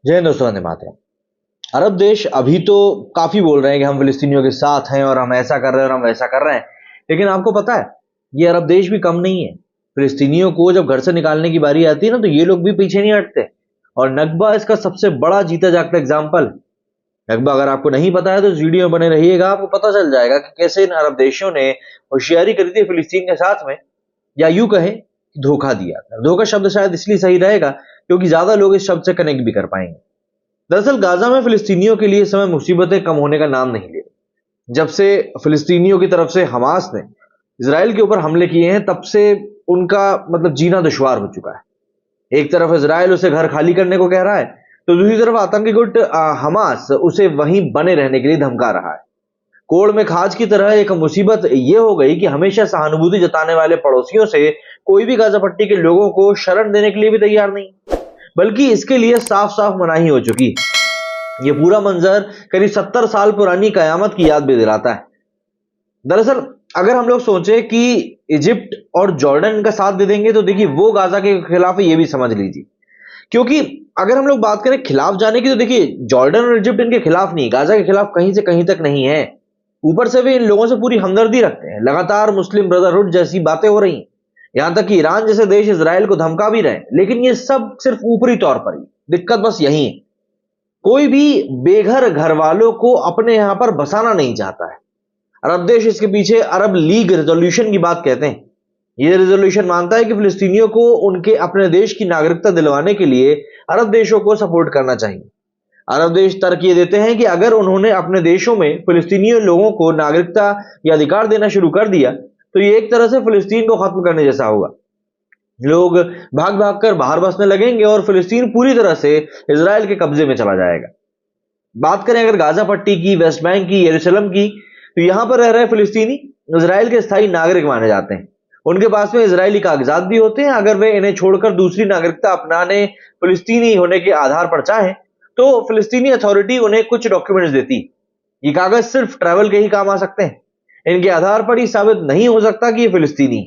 जय हिंद दोस्तों, वंदे मातरम। अरब देश अभी तो काफी बोल रहे हैं कि हम फिलिस्तीनियों के साथ हैं और हम ऐसा कर रहे हैं और हम वैसा कर रहे हैं। लेकिन आपको पता है, ये अरब देश भी कम नहीं है। फिलिस्तीनियों को जब घर से निकालने की बारी आती है ना, तो ये लोग भी पीछे नहीं हटते। और नकबा इसका सबसे बड़ा जीता जागता एग्जाम्पल है। नकबा अगर आपको नहीं पता है तो इस वीडियो में बने रहिएगा, आपको पता चल जाएगा कि कैसे इन अरब देशों ने होशियारी करी थी फिलिस्तीन के साथ में, या यूं कहें कि धोखा दिया था। धोखा शब्द शायद इसलिए सही रहेगा क्योंकि ज्यादा लोग इस शब्द से कनेक्ट भी कर पाएंगे। दरअसल गाजा में फिलिस्तीनियों के लिए इस समय मुसीबतें कम होने का नाम नहीं ले रही। जब से फिलिस्तीनियों की तरफ से हमास ने इसराइल के ऊपर हमले किए हैं, तब से उनका जीना दुश्वार हो चुका है। एक तरफ इसराइल उसे घर खाली करने को कह रहा है, तो दूसरी तरफ आतंकी गुट हमास उसे वहीं बने रहने के लिए धमका रहा है। कोड़ में खाज की तरह एक मुसीबत ये हो गई कि हमेशा सहानुभूति जताने वाले पड़ोसियों से कोई भी गाजा पट्टी के लोगों को शरण देने के लिए भी तैयार नहीं, बल्कि इसके लिए साफ साफ मनाही हो चुकी। ये पूरा मंजर करीब 70 साल पुरानी कयामत की याद भी दिलाता है। दरअसल अगर हम लोग सोचे कि इजिप्ट और जॉर्डन इनका साथ दे देंगे, तो देखिए वो गाजा के खिलाफ है, ये भी समझ लीजिए। क्योंकि अगर हम लोग बात करें खिलाफ जाने की, तो देखिए जॉर्डन और इजिप्ट इनके खिलाफ नहीं, गाजा के खिलाफ कहीं से कहीं तक नहीं है। ऊपर से वे इन लोगों से पूरी हमदर्दी रखते हैं। लगातार मुस्लिम ब्रदरहुड जैसी बातें हो रही हैं, यहां तक कि ईरान जैसे देश इसराइल को धमका भी रहे हैं। लेकिन ये सब सिर्फ ऊपरी तौर पर ही। दिक्कत बस यही है, कोई भी बेघर घर वालों को अपने यहां पर बसाना नहीं चाहता है। अरब देश इसके पीछे अरब लीग रेजोल्यूशन की बात कहते हैं। यह रेजोल्यूशन मानता है कि फिलिस्तीनियों को उनके अपने देश की नागरिकता दिलवाने के लिए अरब देशों को सपोर्ट करना चाहिए। अरब देश तर्क ये देते हैं कि अगर उन्होंने अपने देशों में फिलिस्तीनी लोगों को नागरिकता या अधिकार देना शुरू कर दिया, तो ये एक तरह से फिलिस्तीन को खत्म करने जैसा होगा। लोग भाग भाग कर बाहर बसने लगेंगे और फिलिस्तीन पूरी तरह से इसराइल के कब्जे में चला जाएगा। बात करें अगर गाजा पट्टी की, वेस्ट बैंक की, यरूशलेम की, तो यहां पर रह रहे फिलिस्तीनी इसराइल के स्थायी नागरिक माने जाते हैं। उनके पास में इजरायली कागजात भी होते हैं। अगर वे इन्हें छोड़कर दूसरी नागरिकता अपनाने फिलिस्तीनी होने के आधार पर चाहें, तो फिलिस्तीनी अथॉरिटी उन्हें कुछ डॉक्यूमेंट्स देती। ये कागज सिर्फ ट्रैवल के ही काम आ सकते हैं। इनके आधार पर ही साबित नहीं हो सकता कि ये फिलिस्तीनी,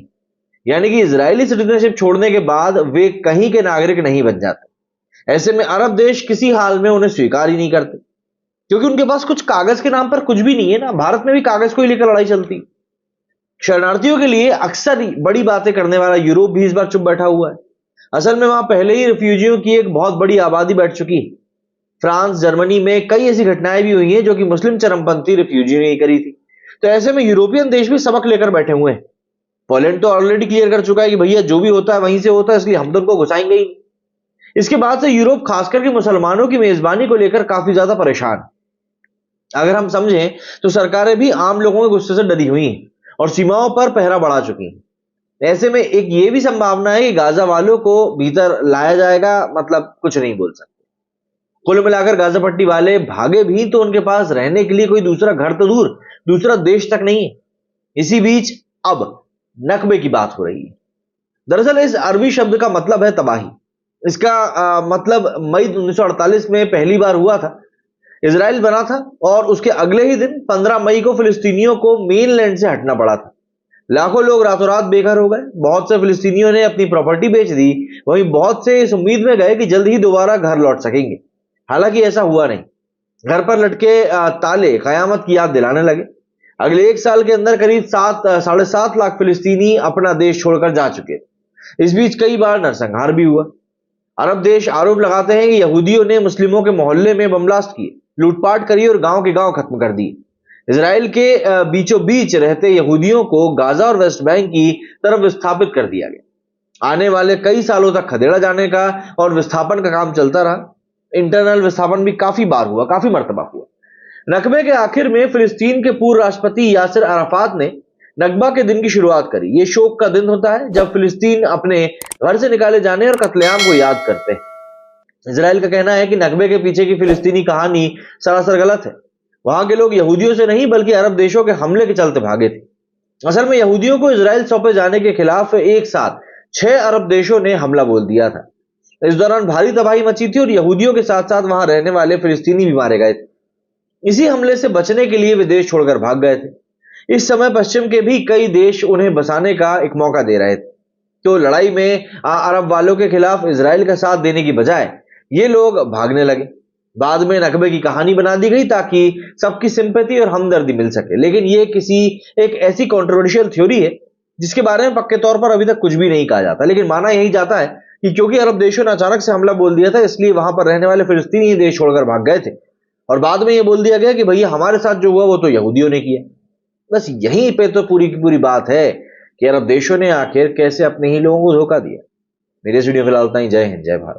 यानी कि इजरायली सिटीजनशिप छोड़ने के बाद वे कहीं के नागरिक नहीं बन जाते। ऐसे में अरब देश किसी हाल में उन्हें स्वीकार ही नहीं करते, क्योंकि उनके पास कुछ कागज के नाम पर कुछ भी नहीं है ना। भारत में भी कागज को ही लेकर लड़ाई चलती। शरणार्थियों के लिए अक्सर बड़ी बातें करने वाला यूरोप भी इस बार चुप बैठा हुआ है। असल में वहां पहले ही रिफ्यूजियों की एक बहुत बड़ी आबादी बैठ चुकी है। फ्रांस, जर्मनी में कई ऐसी घटनाएं भी हुई हैं जो कि मुस्लिम चरमपंथी रिफ्यूजियों ने ही करी थी। तो ऐसे में यूरोपियन देश भी सबक लेकर बैठे हुए हैं। पोलैंड तो ऑलरेडी क्लियर कर चुका है कि भैया जो भी होता है वहीं से होता है, इसलिए हम तो उनको घुसाएंगे ही। इसके बाद से यूरोप खासकर के मुसलमानों की मेजबानी को लेकर काफी ज्यादा परेशान। अगर हम समझें तो सरकारें भी आम लोगों के गुस्से से डरी हुई हैं और सीमाओं पर पहरा बढ़ा चुकी हैं। ऐसे में एक ये भी संभावना है कि गाजा वालों को भीतर लाया जाएगा, कुछ नहीं बोल सकते। कुल मिलाकर गाजा पट्टी वाले भागे भी तो उनके पास रहने के लिए कोई दूसरा घर तो दूर, दूसरा देश तक नहीं है। इसी बीच अब नकबे की बात हो रही है। दरअसल इस अरबी शब्द का मतलब है तबाही। इसका मई 1948 में पहली बार हुआ था। इजराइल बना था और उसके अगले ही दिन 15 मई को फिलिस्तीनियों को मेनलैंड से हटना पड़ा था। लाखों लोग रातों रात बेघर हो गए। बहुत से फिलिस्तीनियों ने अपनी प्रॉपर्टी बेच दी। वहीं बहुत से इस उम्मीद में गए कि जल्द ही दोबारा घर लौट सकेंगे। हालांकि ऐसा हुआ नहीं। घर पर लटके ताले कयामत की याद दिलाने लगे। अगले एक साल के अंदर करीब 7.5 लाख फिलिस्तीनी अपना देश छोड़कर जा चुके। इस बीच कई बार नरसंहार भी हुआ। अरब देश आरोप लगाते हैं कि यहूदियों ने मुस्लिमों के मोहल्ले में बम ब्लास्ट किए, लूटपाट करी और गांव के गांव खत्म कर दिए। इसराइल के बीचों बीच रहते यहूदियों को गाजा और वेस्ट बैंक की तरफ विस्थापित कर दिया गया। आने वाले कई सालों तक खदेड़ा जाने का और विस्थापन का काम चलता रहा। इंटरनल विस्थापन भी काफी बार हुआ, काफी मर्तबा हुआ। नकबे के आखिर में फिलिस्तीन के पूर्व राष्ट्रपति यासिर अराफात ने नकबा के दिन की शुरुआत करी। यह शोक का दिन होता है जब फिलिस्तीन अपने घर से निकाले जाने और कत्लेआम को याद करते हैं। इसराइल का कहना है कि नकबे के पीछे की फिलिस्तीनी कहानी सरासर गलत है। वहां के लोग यहूदियों से नहीं बल्कि अरब देशों के हमले के चलते भागे थे। असल में यहूदियों को इसराइल सौंपे जाने के खिलाफ एक साथ 6 अरब देशों ने हमला बोल दिया था। इस दौरान भारी तबाही मची थी और यहूदियों के साथ साथ वहां रहने वाले फिलिस्तीनी भी मारे गए थे। इसी हमले से बचने के लिए वे देश छोड़कर भाग गए थे। इस समय पश्चिम के भी कई देश उन्हें बसाने का एक मौका दे रहे थे। तो लड़ाई में अरब वालों के खिलाफ इसराइल का साथ देने की बजाय ये लोग भागने लगे। बाद में नकबे की कहानी बना दी गई ताकि सबकी सिंपैथी और हमदर्दी मिल सके। लेकिन ये एक ऐसी कंट्रोवर्शियल थ्योरी है जिसके बारे में पक्के तौर पर अभी तक कुछ भी नहीं कहा जाता, लेकिन माना यही जाता है कि क्योंकि अरब देशों ने अचानक से हमला बोल दिया था, इसलिए वहां पर रहने वाले फिलिस्तीनी ही देश छोड़कर भाग गए थे। और बाद में यह बोल दिया गया कि भैया हमारे साथ जो हुआ वो तो यहूदियों ने किया। बस यहीं पे तो पूरी की पूरी बात है कि अरब देशों ने आखिर कैसे अपने ही लोगों को धोखा दिया। मेरे वीडियो फिलहाल इतना ही। जय हिंद, जय भारत।